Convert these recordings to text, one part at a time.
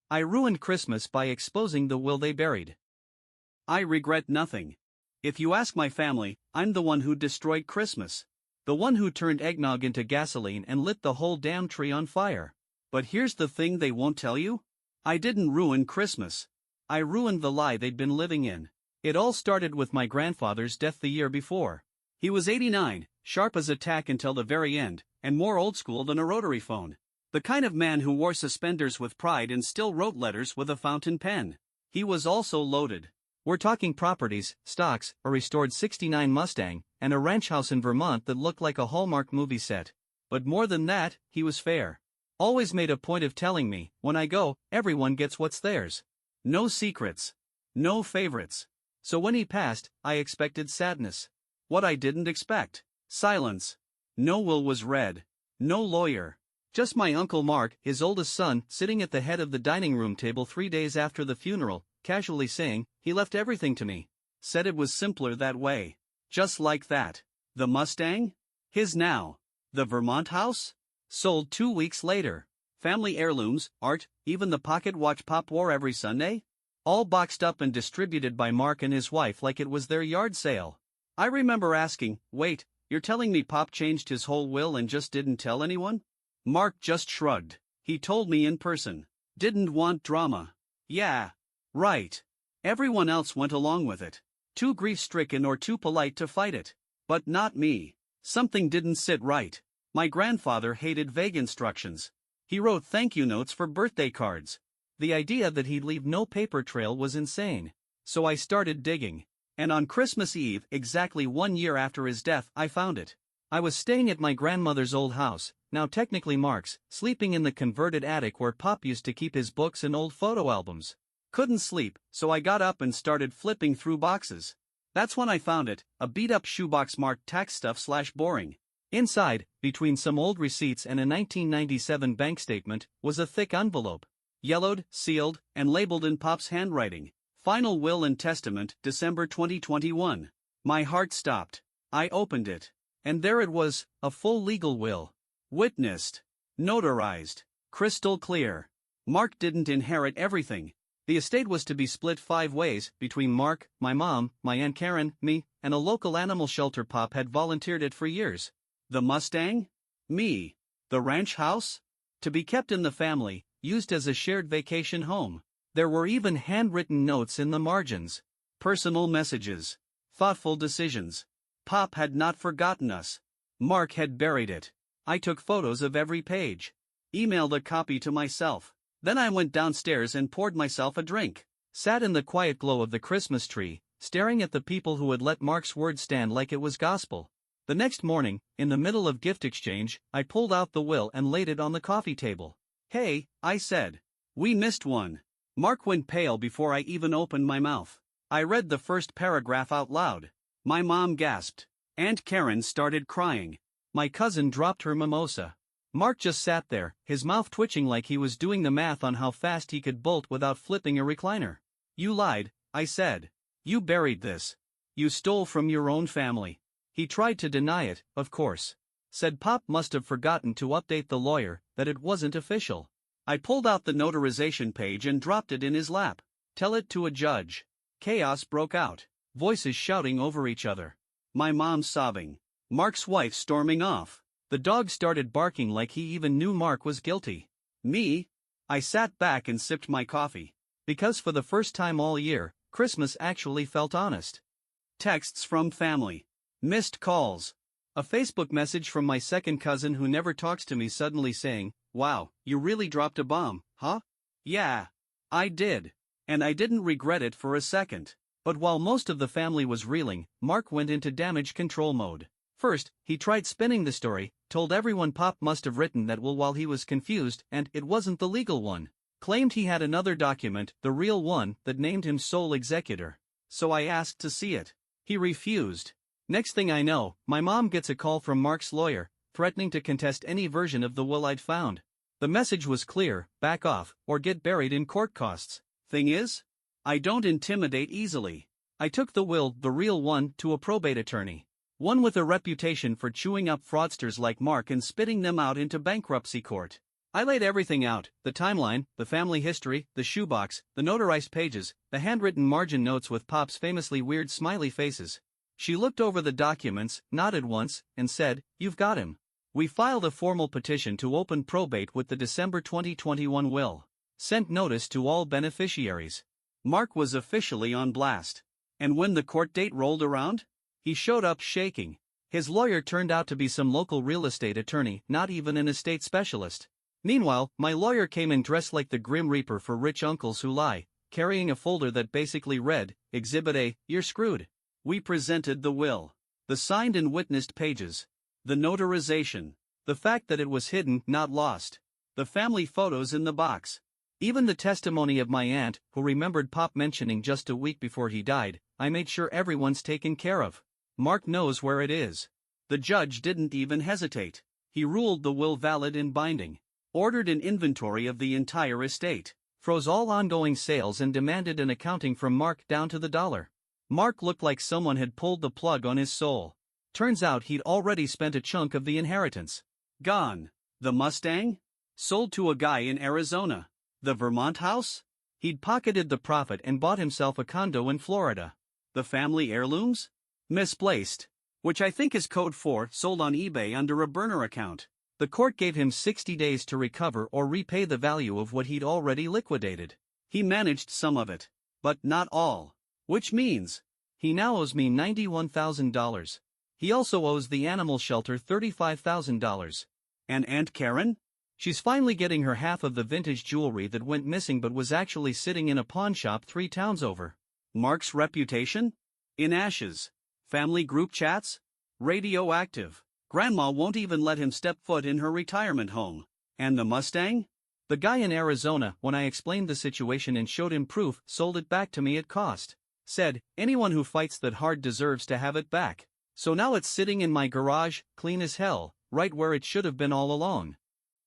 I ruined Christmas by exposing the will they buried. I regret nothing. If you ask my family, I'm the one who destroyed Christmas. The one who turned eggnog into gasoline and lit the whole damn tree on fire. But here's the thing they won't tell you. I didn't ruin Christmas. I ruined the lie they'd been living in. It all started with my grandfather's death the year before. He was 89, sharp as a tack until the very end, and more old school than a rotary phone. The kind of man who wore suspenders with pride and still wrote letters with a fountain pen. He was also loaded. We're talking properties, stocks, a restored '69 Mustang, and a ranch house in Vermont that looked like a Hallmark movie set. But more than that, he was fair. Always made a point of telling me, when I go, everyone gets what's theirs. No secrets. No favorites. So when he passed, I expected sadness. What I didn't expect: silence. No will was read. No lawyer. Just my Uncle Mark, his oldest son, sitting at the head of the dining room table 3 days after the funeral, casually saying, "He left everything to me." Said it was simpler that way. Just like that. The Mustang? His now. The Vermont house? Sold 2 weeks later. Family heirlooms, art, even the pocket watch Pop wore every Sunday? All boxed up and distributed by Mark and his wife like it was their yard sale. I remember asking, "Wait, you're telling me Pop changed his whole will and just didn't tell anyone?" Mark just shrugged. He told me in person. Didn't want drama. Yeah. Right. Everyone else went along with it. Too grief-stricken or too polite to fight it. But not me. Something didn't sit right. My grandfather hated vague instructions. He wrote thank you notes for birthday cards. The idea that he'd leave no paper trail was insane. So I started digging. And on Christmas Eve, exactly 1 year after his death, I found it. I was staying at my grandmother's old house, now technically Mark's, sleeping in the converted attic where Pop used to keep his books and old photo albums. Couldn't sleep, so I got up and started flipping through boxes. That's when I found it, a beat-up shoebox marked tax stuff/boring. Inside, between some old receipts and a 1997 bank statement, was a thick envelope. Yellowed, sealed, and labeled in Pop's handwriting. Final Will and Testament, December 2021. My heart stopped. I opened it. And there it was, a full legal will. Witnessed. Notarized. Crystal clear. Mark didn't inherit everything. The estate was to be split 5 ways, between Mark, my mom, my Aunt Karen, me, and a local animal shelter Pop had volunteered at for years. The Mustang? Me. The ranch house? To be kept in the family, used as a shared vacation home. There were even handwritten notes in the margins. Personal messages. Thoughtful decisions. Pop had not forgotten us. Mark had buried it. I took photos of every page. Emailed a copy to myself. Then I went downstairs and poured myself a drink. Sat in the quiet glow of the Christmas tree, staring at the people who had let Mark's word stand like it was gospel. The next morning, in the middle of gift exchange, I pulled out the will and laid it on the coffee table. "Hey," I said. "We missed one." Mark went pale before I even opened my mouth. I read the first paragraph out loud. My mom gasped. Aunt Karen started crying. My cousin dropped her mimosa. Mark just sat there, his mouth twitching like he was doing the math on how fast he could bolt without flipping a recliner. "You lied," I said. "You buried this. You stole from your own family." He tried to deny it, of course. Said Pop must have forgotten to update the lawyer, that it wasn't official. I pulled out the notarization page and dropped it in his lap. "Tell it to a judge." Chaos broke out. Voices shouting over each other. My mom sobbing. Mark's wife storming off. The dog started barking like he even knew Mark was guilty. Me? I sat back and sipped my coffee. Because for the first time all year, Christmas actually felt honest. Texts from family. Missed calls. A Facebook message from my second cousin who never talks to me suddenly saying, "Wow, you really dropped a bomb, huh?" Yeah. I did. And I didn't regret it for a second. But while most of the family was reeling, Mark went into damage control mode. First, he tried spinning the story, told everyone Pop must have written that will while he was confused and it wasn't the legal one. Claimed he had another document, the real one, that named him sole executor. So I asked to see it. He refused. Next thing I know, my mom gets a call from Mark's lawyer, threatening to contest any version of the will I'd found. The message was clear: back off, or get buried in court costs. Thing is, I don't intimidate easily. I took the will, the real one, to a probate attorney. One with a reputation for chewing up fraudsters like Mark and spitting them out into bankruptcy court. I laid everything out: the timeline, the family history, the shoebox, the notarized pages, the handwritten margin notes with Pop's famously weird smiley faces. She looked over the documents, nodded once, and said, "You've got him." We filed a formal petition to open probate with the December 2021 will. Sent notice to all beneficiaries. Mark was officially on blast. And when the court date rolled around, he showed up shaking. His lawyer turned out to be some local real estate attorney, not even an estate specialist. Meanwhile, my lawyer came in dressed like the Grim Reaper for rich uncles who lie, carrying a folder that basically read, "Exhibit A, you're screwed." We presented the will, the signed and witnessed pages, the notarization, the fact that it was hidden, not lost, the family photos in the box, even the testimony of my aunt, who remembered Pop mentioning just a week before he died. I made sure everyone's taken care of. Mark knows where it is. The judge didn't even hesitate. He ruled the will valid and binding, ordered an inventory of the entire estate, froze all ongoing sales, and demanded an accounting from Mark down to the dollar. Mark looked like someone had pulled the plug on his soul. Turns out he'd already spent a chunk of the inheritance. Gone. The Mustang? Sold to a guy in Arizona. The Vermont house? He'd pocketed the profit and bought himself a condo in Florida. The family heirlooms? Misplaced. Which I think is code for sold on eBay under a burner account. The court gave him 60 days to recover or repay the value of what he'd already liquidated. He managed some of it, but not all. Which means he now owes me $91,000. He also owes the animal shelter $35,000. And Aunt Karen? She's finally getting her half of the vintage jewelry that went missing but was actually sitting in a pawn shop 3 towns over. Mark's reputation? In ashes. Family group chats? Radioactive. Grandma won't even let him step foot in her retirement home. And the Mustang? The guy in Arizona, when I explained the situation and showed him proof, sold it back to me at cost. Said, anyone who fights that hard deserves to have it back. So now it's sitting in my garage, clean as hell, right where it should have been all along.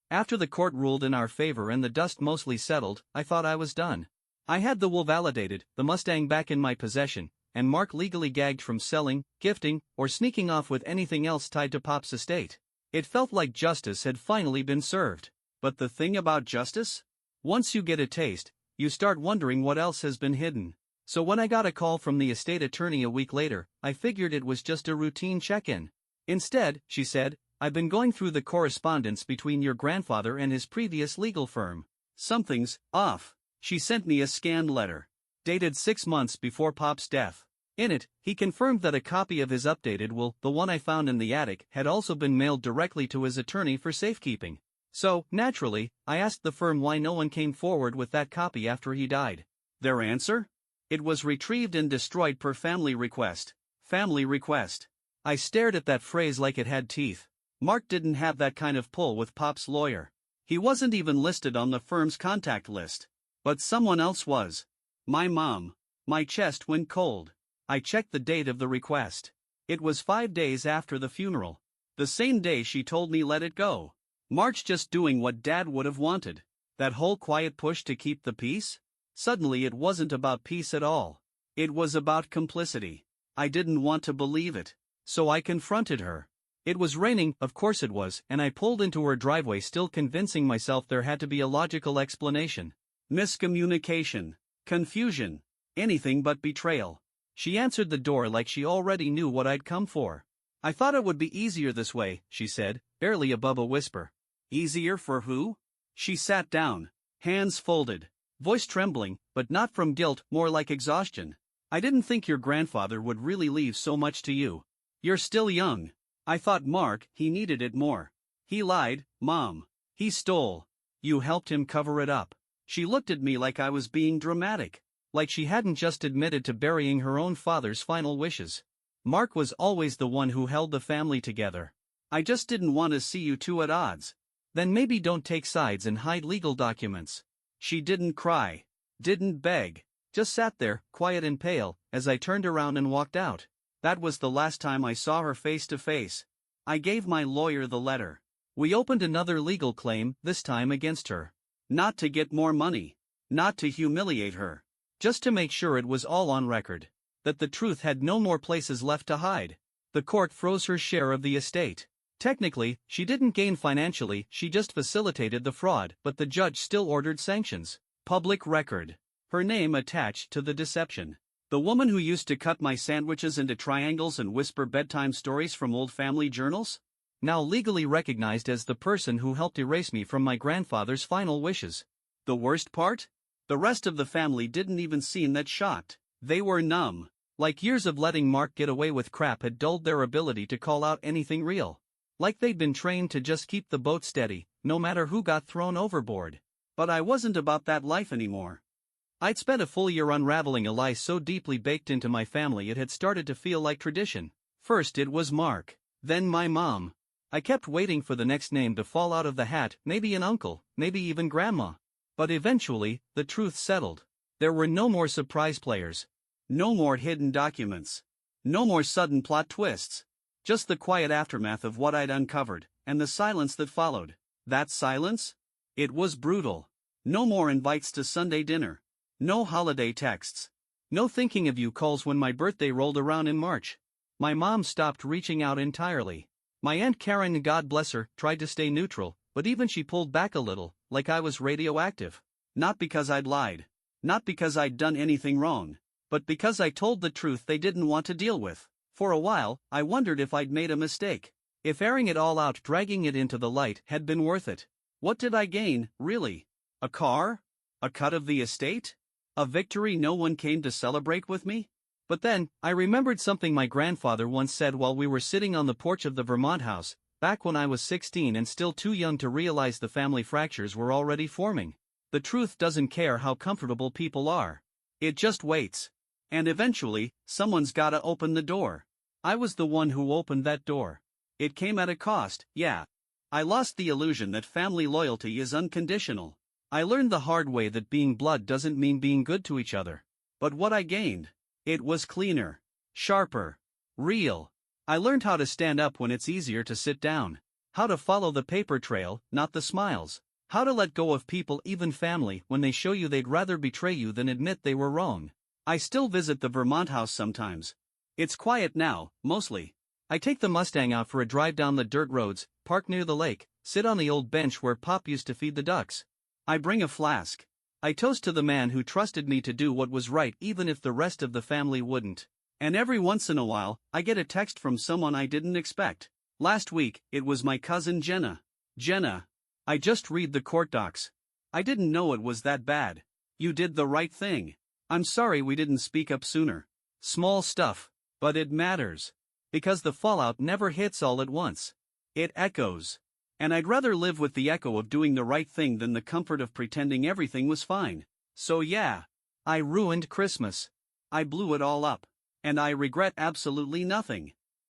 After the court ruled in our favor and the dust mostly settled, I thought I was done. I had the will validated, the Mustang back in my possession, and Mark legally gagged from selling, gifting, or sneaking off with anything else tied to Pop's estate. It felt like justice had finally been served. But the thing about justice? Once you get a taste, you start wondering what else has been hidden. So when I got a call from the estate attorney a week later, I figured it was just a routine check-in. Instead, she said, I've been going through the correspondence between your grandfather and his previous legal firm. Something's off. She sent me a scanned letter, dated 6 months before Pop's death. In it, he confirmed that a copy of his updated will, the one I found in the attic, had also been mailed directly to his attorney for safekeeping. So, naturally, I asked the firm why no one came forward with that copy after he died. Their answer? It was retrieved and destroyed per family request. Family request. I stared at that phrase like it had teeth. Mark didn't have that kind of pull with Pop's lawyer. He wasn't even listed on the firm's contact list. But someone else was. My mom. My chest went cold. I checked the date of the request. It was 5 days after the funeral. The same day she told me let it go. Mark's just doing what Dad would have wanted. That whole quiet push to keep the peace? Suddenly it wasn't about peace at all. It was about complicity. I didn't want to believe it. So I confronted her. It was raining, of course it was, and I pulled into her driveway still convincing myself there had to be a logical explanation. Miscommunication. Confusion. Anything but betrayal. She answered the door like she already knew what I'd come for. I thought it would be easier this way, she said, barely above a whisper. Easier for who? She sat down, hands folded, voice trembling, but not from guilt, more like exhaustion. I didn't think your grandfather would really leave so much to you. You're still young. I thought Mark, he needed it more. He lied, Mom. He stole. You helped him cover it up. She looked at me like I was being dramatic. Like she hadn't just admitted to burying her own father's final wishes. Mark was always the one who held the family together. I just didn't want to see you two at odds. Then maybe don't take sides and hide legal documents. She didn't cry. Didn't beg. Just sat there, quiet and pale, as I turned around and walked out. That was the last time I saw her face to face. I gave my lawyer the letter. We opened another legal claim, this time against her. Not to get more money. Not to humiliate her. Just to make sure it was all on record. That the truth had no more places left to hide. The court froze her share of the estate. Technically, she didn't gain financially, she just facilitated the fraud, but the judge still ordered sanctions. Public record. Her name attached to the deception. The woman who used to cut my sandwiches into triangles and whisper bedtime stories from old family journals? Now legally recognized as the person who helped erase me from my grandfather's final wishes. The worst part? The rest of the family didn't even seem that shocked. They were numb. Like years of letting Mark get away with crap had dulled their ability to call out anything real. Like they'd been trained to just keep the boat steady, no matter who got thrown overboard. But I wasn't about that life anymore. I'd spent a full year unraveling a lie so deeply baked into my family it had started to feel like tradition. First it was Mark, then my mom. I kept waiting for the next name to fall out of the hat, maybe an uncle, maybe even grandma. But eventually, the truth settled. There were no more surprise players. No more hidden documents. No more sudden plot twists. Just the quiet aftermath of what I'd uncovered, and the silence that followed. That silence? It was brutal. No more invites to Sunday dinner. No holiday texts. No thinking of you calls when my birthday rolled around in March. My mom stopped reaching out entirely. My Aunt Karen, God bless her, tried to stay neutral, but even she pulled back a little, like I was radioactive. Not because I'd lied. Not because I'd done anything wrong. But because I told the truth they didn't want to deal with. For a while, I wondered if I'd made a mistake. If airing it all out, dragging it into the light, had been worth it. What did I gain, really? A car? A cut of the estate? A victory no one came to celebrate with me? But then, I remembered something my grandfather once said while we were sitting on the porch of the Vermont house, back when I was 16 and still too young to realize the family fractures were already forming. The truth doesn't care how comfortable people are. It just waits. And eventually, someone's gotta open the door. I was the one who opened that door. It came at a cost, yeah. I lost the illusion that family loyalty is unconditional. I learned the hard way that being blood doesn't mean being good to each other. But what I gained? It was cleaner, sharper, real. I learned how to stand up when it's easier to sit down. How to follow the paper trail, not the smiles. How to let go of people, even family, when they show you they'd rather betray you than admit they were wrong. I still visit the Vermont house sometimes. It's quiet now, mostly. I take the Mustang out for a drive down the dirt roads, park near the lake, sit on the old bench where Pop used to feed the ducks. I bring a flask. I toast to the man who trusted me to do what was right even if the rest of the family wouldn't. And every once in a while, I get a text from someone I didn't expect. Last week, it was my cousin Jenna. Jenna, I just read the court docs. I didn't know it was that bad. You did the right thing. I'm sorry we didn't speak up sooner. Small stuff, but it matters. Because the fallout never hits all at once. It echoes. And I'd rather live with the echo of doing the right thing than the comfort of pretending everything was fine. So yeah, I ruined Christmas. I blew it all up. And I regret absolutely nothing.